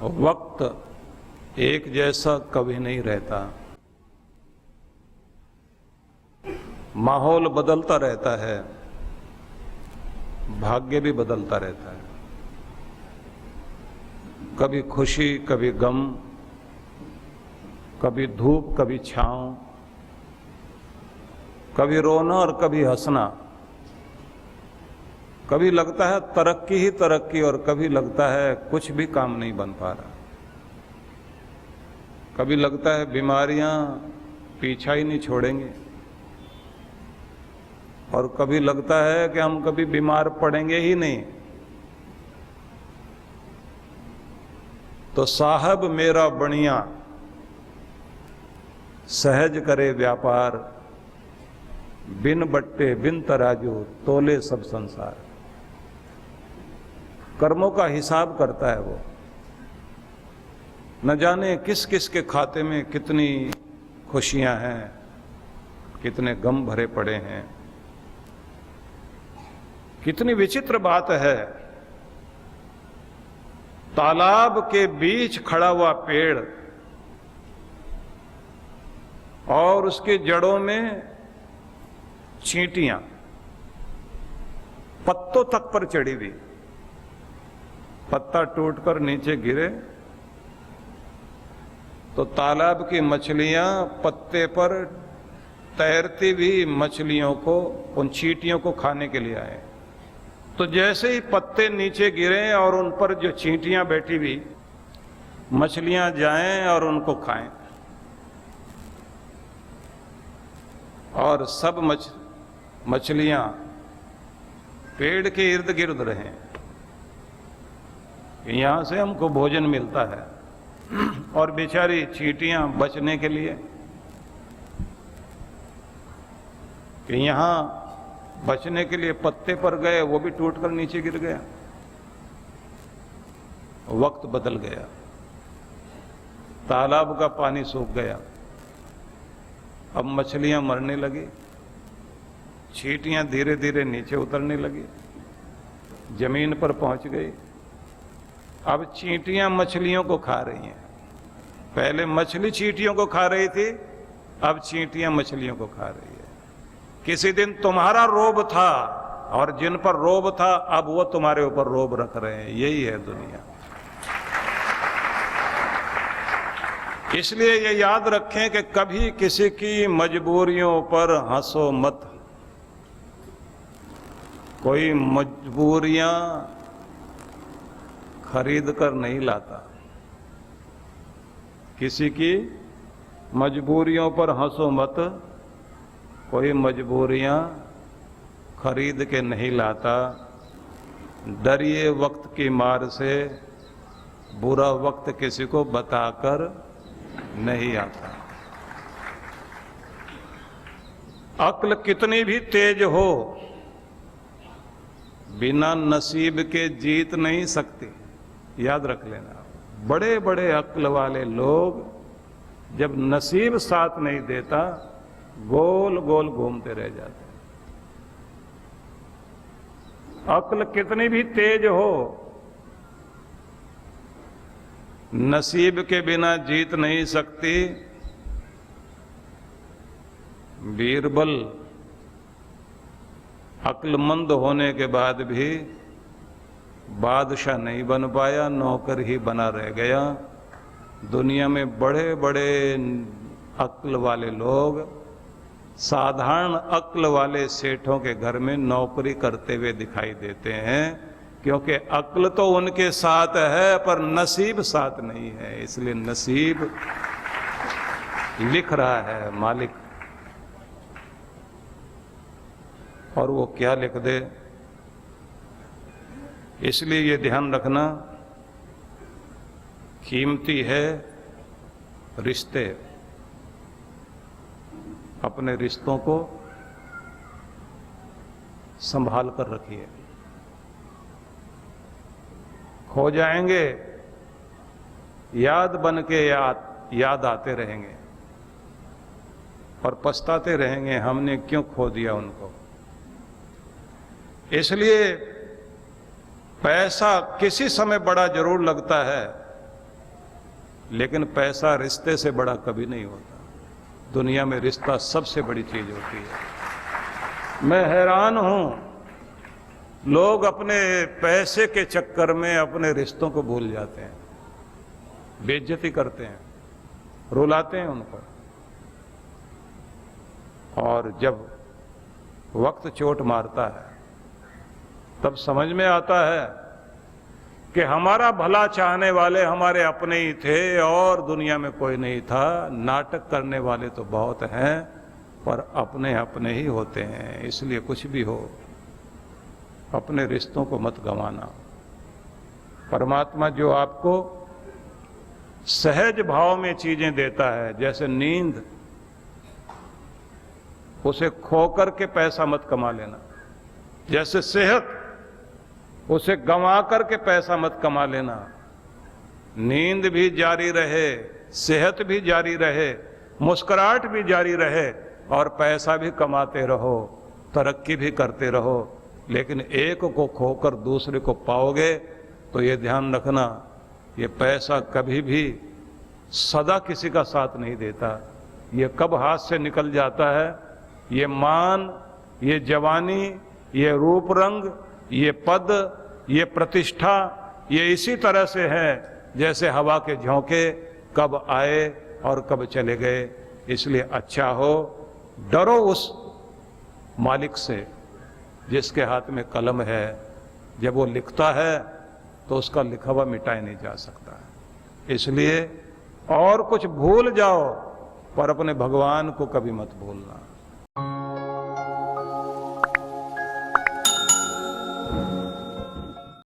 वक्त एक जैसा कभी नहीं रहता, माहौल बदलता रहता है, भाग्य भी बदलता रहता है। कभी खुशी, कभी गम, कभी धूप, कभी छांव, कभी रोना और कभी हंसना। कभी लगता है तरक्की ही तरक्की और कभी लगता है कुछ भी काम नहीं बन पा रहा। कभी लगता है बीमारियां पीछा ही नहीं छोड़ेंगे और कभी लगता है कि हम कभी बीमार पड़ेंगे ही नहीं। तो साहब मेरा बणिया सहज करे व्यापार, बिन बट्टे बिन तराजू तोले सब संसार। कर्मों का हिसाब करता है वो। न जाने किस किस के खाते में कितनी खुशियां हैं, कितने गम भरे पड़े हैं। कितनी विचित्र बात है, तालाब के बीच खड़ा हुआ पेड़ और उसकी जड़ों में चींटियां पत्तों तक पर चढ़ी हुई। पत्ता टूटकर नीचे गिरे तो तालाब की मछलियां पत्ते पर तैरती हुई मछलियों को, उन चींटियों को खाने के लिए आए। तो जैसे ही पत्ते नीचे गिरे और उन पर जो चींटियां बैठी हुई मछलियां जाएं और उनको खाएं, और सब मछलियां पेड़ के इर्द गिर्द रहें। यहां से हमको भोजन मिलता है और बेचारी चींटियां बचने के लिए कि यहां बचने के लिए पत्ते पर गए, वो भी टूटकर नीचे गिर गया। वक्त बदल गया, तालाब का पानी सूख गया, अब मछलियां मरने लगी, चींटियां धीरे धीरे नीचे उतरने लगी, जमीन पर पहुंच गई। अब चींटियां मछलियों को खा रही हैं। पहले मछली चींटियों को खा रही थी, अब चींटियां मछलियों को खा रही है। किसी दिन तुम्हारा रोब था और जिन पर रोब था अब वो तुम्हारे ऊपर रोब रख रहे हैं। यही है दुनिया। इसलिए ये याद रखें कि कभी किसी की मजबूरियों पर हंसो मत। कोई मजबूरियां खरीद कर नहीं लाता। किसी की मजबूरियों पर हंसो मत, कोई मजबूरियां खरीद के नहीं लाता। डरिए वक्त की मार से, बुरा वक्त किसी को बताकर नहीं आता। अक्ल कितनी भी तेज हो, बिना नसीब के जीत नहीं सकती। याद रख लेना। बड़े बड़े अक्ल वाले लोग जब नसीब साथ नहीं देता, गोल गोल घूमते रह जाते। अक्ल कितनी भी तेज हो, नसीब के बिना जीत नहीं सकती। बीरबल अक्लमंद होने के बाद भी बादशाह नहीं बन पाया, नौकर ही बना रह गया। दुनिया में बड़े बड़े अक्ल वाले लोग साधारण अक्ल वाले सेठों के घर में नौकरी करते हुए दिखाई देते हैं, क्योंकि अक्ल तो उनके साथ है पर नसीब साथ नहीं है। इसलिए नसीब लिख रहा है मालिक, और वो क्या लिख दे। इसलिए ये ध्यान रखना, कीमती है रिश्ते। अपने रिश्तों को संभाल कर रखिए। खो जाएंगे, याद बन के याद आते रहेंगे और पछताते रहेंगे हमने क्यों खो दिया उनको। इसलिए पैसा किसी समय बड़ा जरूर लगता है, लेकिन पैसा रिश्ते से बड़ा कभी नहीं होता। दुनिया में रिश्ता सबसे बड़ी चीज होती है। मैं हैरान हूं, लोग अपने पैसे के चक्कर में अपने रिश्तों को भूल जाते हैं, बेइज्जती करते हैं, रुलाते हैं उनको, और जब वक्त चोट मारता है तब समझ में आता है कि हमारा भला चाहने वाले हमारे अपने ही थे और दुनिया में कोई नहीं था। नाटक करने वाले तो बहुत हैं, पर अपने अपने ही होते हैं। इसलिए कुछ भी हो, अपने रिश्तों को मत गंवाना। परमात्मा जो आपको सहज भाव में चीजें देता है, जैसे नींद, उसे खोकर के पैसा मत कमा लेना। जैसे सेहत, उसे गंवा करके पैसा मत कमा लेना। नींद भी जारी रहे, सेहत भी जारी रहे, मुस्कुराहट भी जारी रहे, और पैसा भी कमाते रहो, तरक्की भी करते रहो। लेकिन एक को खोकर दूसरे को पाओगे तो ये ध्यान रखना, ये पैसा कभी भी सदा किसी का साथ नहीं देता। ये कब हाथ से निकल जाता है, ये मान, ये जवानी, ये रूप रंग, ये पद, ये प्रतिष्ठा, ये इसी तरह से है जैसे हवा के झोंके, कब आए और कब चले गए। इसलिए अच्छा हो, डरो उस मालिक से जिसके हाथ में कलम है। जब वो लिखता है तो उसका लिखा हुआ मिटाया नहीं जा सकता। इसलिए और कुछ भूल जाओ, पर अपने भगवान को कभी मत भूलना।